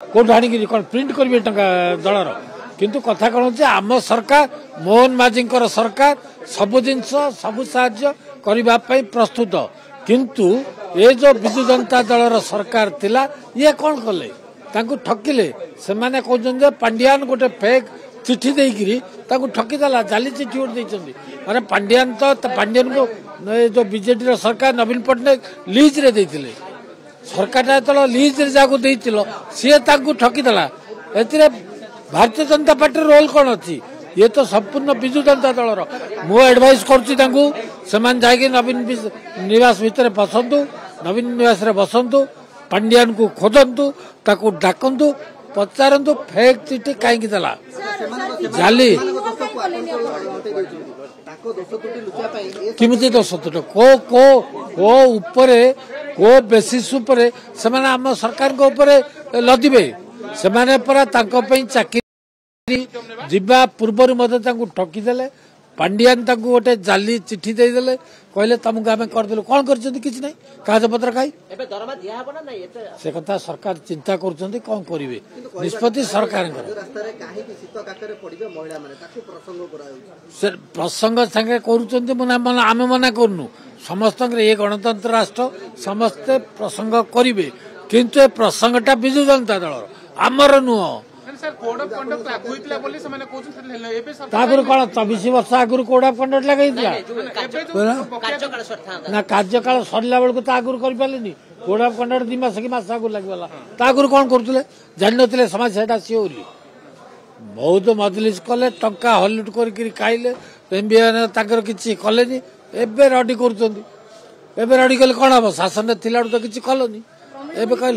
कौट आनिक कौन प्रिंट करेंगे दलर किंतु कथा कौन होती आम सरकार मोहन माझी सरकार सबु जिनस सबु साहाय्य करने प्रस्तुत किंतु ये जो विजु जनता दलर सरकार थिला ये कौन कले ठकिले से माने कहते पांडियान गोटे फेक चिठी देकरी ठकीदेला जाली चिठी गोटे देते अरे पांडियान तो पांडियान को जो बीजेडी सरकार नवीन पट्टनायक लीज रे देथिले सरकार जो लीज रे जाको देथिलो सी ठकीदेला ए भारतीय जनता पार्टी रोल कौन अच्छी ये तो संपूर्ण विजु जनता दलर मु एडवाइस करुँच नवीन निवास भितर बसतु नवीन निवास रे बसतु पांडियान को खोजतु ताकू डाकतु पचारतु फेक चिठी कहीं देला जाली किमिति दोष को को को उपरे को बेसिस उपरे से माने आम सरकार को उपरे लदिबे से माने परा तांको पई चाकरी जिबा पूर्व ठकीदेले पांडियान गोटे जाली चिठी देदेले कहले तुमको आम करदेलु कौन कर कागज पत्र खाई से कथा सरकार चिंता कर कौन करेंगे निष्पत्ति सरकार प्रसंग संगे आम मना करूँ समस्त ये गणतंत्र राष्ट्र समस्ते प्रसंग करेंगे किंतु ए प्रसंगटा विजु जनता दल आमर नुह कौन 24 वर्ष आगुरी कोड ऑफ कंडक्ट लगे ना कार्यकाल सरला बेलू आगुरी कर कोड ऑफ कंडक्ट 2 मास कि मास आगुरी लगे आगुरी कौन करुले जान समाज से सी बोली बहुत मजलिस कले टंका हलुट कर खाइले कि कले एबे रडी कर रडी कले कौन हम शासन थिला तो किसी कलनी एबे कहल